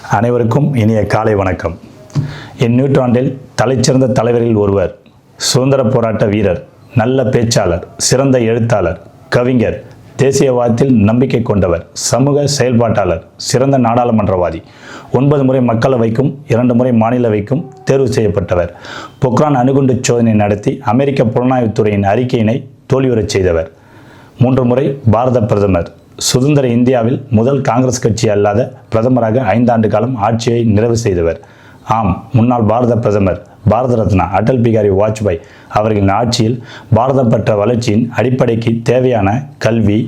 அனைவருக்கும் இனிய காலை வணக்கம். இந்நூற்றாண்டில் தலைச்சிறந்த தலைவரில் ஒருவர், சுதந்திர போராட்ட வீரர், நல்ல பேச்சாளர், சிறந்த எழுத்தாளர், கவிஞர், தேசியவாதத்தில் நம்பிக்கை கொண்டவர், சமூக செயல்பாட்டாளர், சிறந்த நாடாளுமன்றவாதி, 9 முறை மக்களவைக்கும் 2 முறை மாநிலவைக்கும் தேர்வு செய்யப்பட்டவர், பொக்ரான் அணுகுண்டு சோதனை நடத்தி அமெரிக்க புலனாய்வுத்துறையின் அறிக்கையினை தோல்வியுறச் செய்தவர், 3 முறை பாரத பிரதமர், சுதந்திர இந்தியாவில் முதல் காங்கிரஸ் கட்சி அல்லாத பிரதமராக 5 ஆண்டு காலம் ஆட்சியை நிறைவு செய்தவர். ஆம், முன்னாள் பாரத பிரதமர் பாரத ரத்னா அடல் பிகாரி வாஜ்பாய் அவர்களின் ஆட்சியில் பாரதம் பெற்ற வளர்ச்சியின் அடிப்படைக்கு தேவையான கல்வி,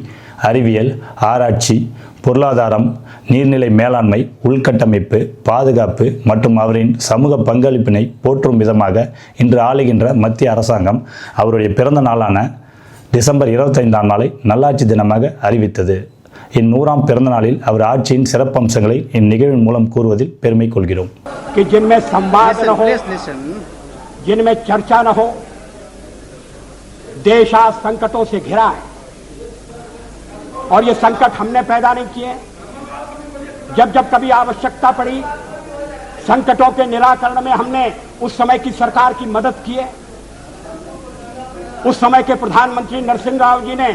அறிவியல், ஆராய்ச்சி, பொருளாதாரம், நீர்நிலை மேலாண்மை, உள்கட்டமைப்பு, பாதுகாப்பு மற்றும் அவரின் சமூக பங்களிப்பினை போற்றும் விதமாக இன்று ஆளுகின்ற மத்திய அரசாங்கம் அவருடைய பிறந்த நாளான டிசம்பர் 25ஆம் நாளை நல்லாட்சி தினமாக அறிவித்தது. இந்நூறாம் பிறந்த நாளில் அவர் ஆட்சியின் சிறப்பம்சங்களை இந்நிகழ்வின் மூலம் கூறுவதில் பெருமை கொள்கிறோம். जिनमें संवाद न हो, जिनमें चर्चा न हो, देश आज संकटों से घिरा है और ये संकट हमने पैदा नहीं किए. जब जब कभी आवश्यकता पड़ी, संकटों के निराकरण में हमने उस समय की सरकार की मदद की है. उस समय के प्रधानमंत्री नरसिंह राव जी ने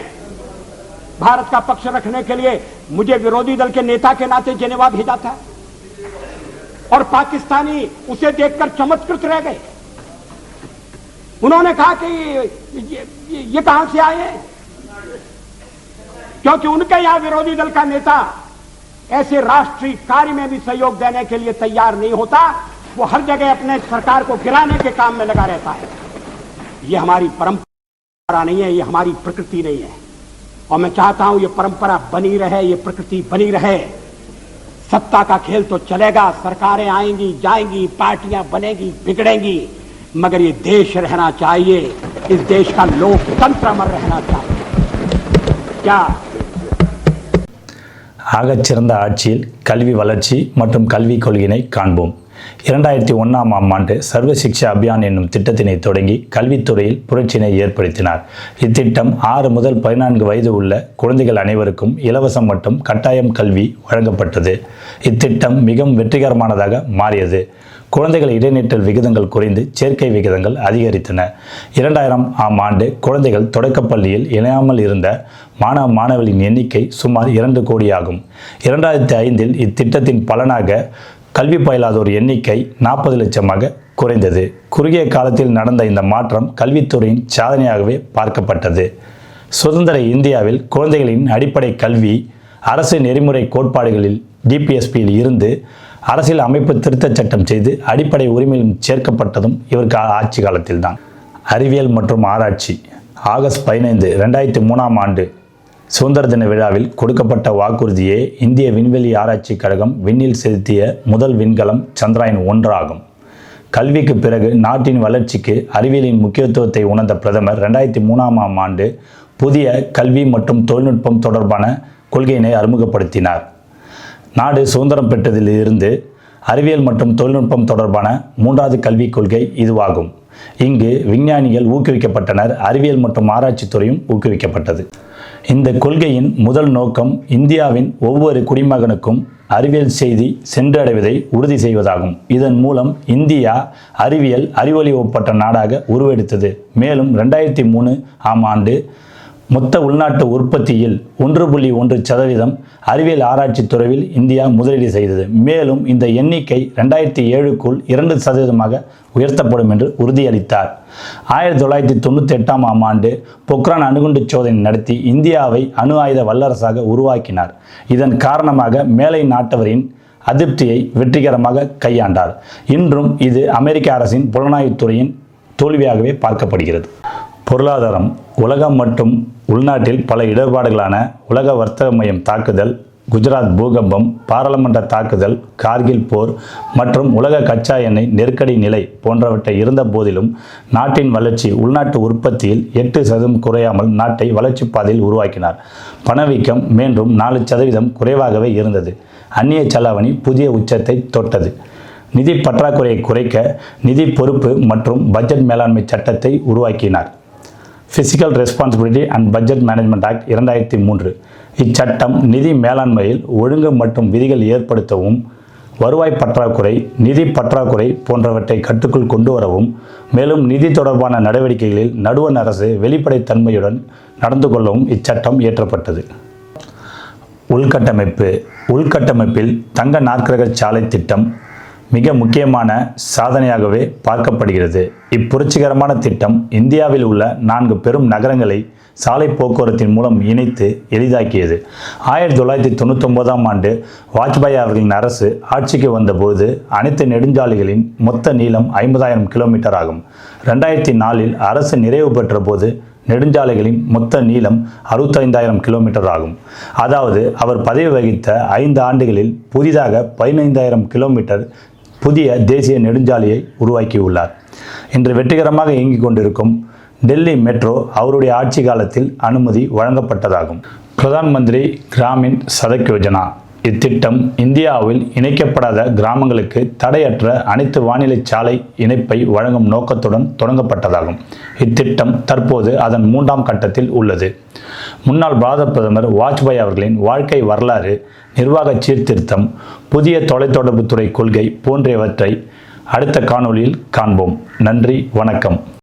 भारत का पक्ष रखने के लिए मुझे विरोधी दल के नेता के नाते जेनेवा भेजा था और पाकिस्तानी उसे देखकर चमत्कृत रह गए. उन्होंने कहा कि ये कहां से आए हैं, क्योंकि उनके यहां विरोधी दल का नेता ऐसे राष्ट्रीय कार्य में भी सहयोग देने के लिए तैयार नहीं होता. वो हर जगह अपने सरकार को गिराने के काम में लगा रहता है. ये हमारी परंपरा नहीं है, ये हमारी प्रकृति नहीं है और मैं चाहता हूं ये परंपरा बनी रहे, ये प्रकृति बनी रहे. सत्ता का खेल तो चलेगा, सरकारें आएंगी जाएंगी, पार्टियां बनेगी बिगड़ेंगी, मगर ये देश रहना चाहिए. इस देश का लोकतंत्र अमर रहना चाहिए. क्या ஆகச்சிறந்த ஆட்சியில் கல்வி வளர்ச்சி மற்றும் கல்விக் கொள்கையினை காண்போம். 2001ஆம் ஆண்டு சர்வ சிக்ஷா அபியான் என்னும் திட்டத்தினை தொடங்கி கல்வித்துறையில் புரட்சியினை ஏற்படுத்தினார். இத்திட்டம் 6 முதல் 14 வயது உள்ள குழந்தைகள் அனைவருக்கும் இலவசம் மற்றும் கட்டாயம் கல்வி வழங்கப்பட்டது. இத்திட்டம் மிகவும் வெற்றிகரமானதாக மாறியது. குழந்தைகள் இடைநிற்றல் விகிதங்கள் குறைந்து சேர்க்கை விகிதங்கள் அதிகரித்தன. 2000ஆம் ஆண்டு குழந்தைகள் தொடக்கப்பள்ளியில் இணையாமல் இருந்த மாணவ மாணவர்களின் எண்ணிக்கை சுமார் 2 கோடி ஆகும். 2005இல் இத்திட்டத்தின் பலனாக கல்வி பயிலாதோர் எண்ணிக்கை 40 லட்சமாக குறைந்தது. குறுகிய காலத்தில் நடந்த இந்த மாற்றம் கல்வித்துறையின் சாதனையாகவே பார்க்கப்பட்டது. சுதந்திர இந்தியாவில் குழந்தைகளின் அடிப்படை கல்வி அரசு நெறிமுறை கோட்பாடுகளில் DPSPயில் இருந்து அரசியல் அமைப்பு திருத்தச் சட்டம் செய்து அடிப்படை உரிமையிலும் சேர்க்கப்பட்டதும் இவருக்கு ஆட்சி காலத்தில்தான். அறிவியல் மற்றும் ஆராய்ச்சி. ஆகஸ்ட் 15, 2003ஆம் ஆண்டு சுதந்திர தின விழாவில் கொடுக்கப்பட்ட வாக்குறுதியே இந்திய விண்வெளி ஆராய்ச்சி கழகம் விண்ணில் செலுத்திய முதல் விண்கலம் சந்திராயன் 1 ஆகும். கல்விக்கு பிறகு நாட்டின் வளர்ச்சிக்கு அறிவியலின் முக்கியத்துவத்தை உணர்ந்த பிரதமர் 2003ஆம் ஆண்டு புதிய கல்வி மற்றும் தொழில்நுட்பம் தொடர்பான கொள்கையினை அறிமுகப்படுத்தினார். நாடு சுதந்திரம் பெற்றதில் இருந்து அறிவியல் மற்றும் தொழில்நுட்பம் தொடர்பான 3வது கல்விக் கொள்கை இதுவாகும். இங்கு விஞ்ஞானிகள் ஊக்குவிக்கப்பட்டனர், அறிவியல் மற்றும் ஆராய்ச்சி துறையும் ஊக்குவிக்கப்பட்டது. இந்த கொள்கையின் முதல் நோக்கம் இந்தியாவின் ஒவ்வொரு குடிமகனுக்கும் அறிவியல் செய்தி சென்றடைவதை உறுதி செய்வதாகும். இதன் மூலம் இந்தியா அறிவியல் அறிவொளி ஒப்பற்ற நாடாக உருவெடுத்தது. மேலும் 2003ஆம் ஆண்டு மொத்த உள்நாட்டு உற்பத்தியில் 1.1% அறிவியல் ஆராய்ச்சி துறையில் இந்தியா முதலீடு செய்தது. மேலும் இந்த எண்ணிக்கை 2007க்குள் 2% உயர்த்தப்படும் என்று உறுதியளித்தார். 1998ஆம் ஆண்டு பொக்ரான் அணுகுண்டு சோதனை நடத்தி இந்தியாவை அணு ஆயுத வல்லரசாக உருவாக்கினார். இதன் காரணமாக மேலை நாட்டவரின் அதிருப்தியை வெற்றிகரமாக கையாண்டார். இன்றும் இது அமெரிக்க அரசின் புலனாய்வுத்துறையின் தோல்வியாகவே பார்க்கப்படுகிறது. பொருளாதாரம். உலகம் மற்றும் உள்நாட்டில் பல இடர்பாடுகளான உலக வர்த்தக மையம் தாக்குதல், குஜராத் பூகம்பம், பாராளுமன்ற தாக்குதல், கார்கில் போர் மற்றும் உலக கச்சா எண்ணெய் நெருக்கடி நிலை போன்றவற்றை இருந்த போதிலும் நாட்டின் வளர்ச்சி உள்நாட்டு உற்பத்தியில் 8% குறையாமல் நாட்டை வளர்ச்சி பாதையில் உருவாக்கினார். பணவீக்கம் மீண்டும் 4% குறைவாகவே இருந்தது. அந்நிய செலாவணி புதிய உச்சத்தை தொட்டது. நிதி பற்றாக்குறையை குறைக்க நிதி பொறுப்பு மற்றும் பட்ஜெட் மேலாண்மை சட்டத்தை உருவாக்கினார். Physical responsibility and budget management act 2003. இச்சட்டம் நிதி மேலாண்மையில் ஒழுங்கு மற்றும் விதிகள் ஏற்படுத்தவும் வருவாய் பற்றாக்குறை, நிதி பற்றாக்குறை போன்றவற்றை கட்டுக்குள் கொண்டு வரவும், மேலும் நிதி தொடர்பான நடவடிக்கைகளில் நடுவண் அரசு வெளிப்படைத்தன்மையுடன் நடந்து கொள்ளவும் இச்சட்டம் இயற்றப்பட்டது. உள்கட்டமைப்பில் தங்க நாற்கர சாலை திட்டம் மிக முக்கியமான சாதனையாகவே பார்க்கப்படுகிறது. இப்புரட்சிகரமான திட்டம் இந்தியாவில் உள்ள 4 பெரும் நகரங்களை சாலை போக்குவரத்தின் மூலம் இணைத்து எளிதாக்கியது. 1999ஆம் ஆண்டு வாஜ்பாய் அவர்களின் அரசு ஆட்சிக்கு வந்தபோது அனைத்து நெடுஞ்சாலைகளின் மொத்த நீளம் 50,000 கிலோமீட்டர் ஆகும். 2004இல் அரசு நிறைவு பெற்ற போது நெடுஞ்சாலைகளின் மொத்த நீளம் 65,000 கிலோமீட்டர் ஆகும். அதாவது அவர் பதவி வகித்த 5 ஆண்டுகளில் புதிதாக 15,000 கிலோமீட்டர் புதிய தேசிய நெடுஞ்சாலையை உருவாக்கியுள்ளார். இன்று வெற்றிகரமாக இயங்கிக் கொண்டிருக்கும் டெல்லி மெட்ரோ அவருடைய ஆட்சி காலத்தில் அனுமதி வழங்கப்பட்டதாகும். பிரதான் மந்திரி கிராமின் சடக் யோஜனா இத்திட்டம் இந்தியாவில் இணைக்கப்படாத கிராமங்களுக்கு தடையற்ற அனைத்து வானிலை சாலை இணைப்பை வழங்கும் நோக்கத்துடன் தொடங்கப்பட்டதாகும். இத்திட்டம் தற்போது அதன் 3ஆம் கட்டத்தில் உள்ளது. முன்னாள் பாரத பிரதமர் வாஜ்பாய் அவர்களின் வாழ்க்கை வரலாறு, நிர்வாக சீர்திருத்தம், புதிய தொலைத்தொடர்புத்துறை கொள்கை போன்றவற்றை அடுத்த காணொளியில் காண்போம். நன்றி, வணக்கம்.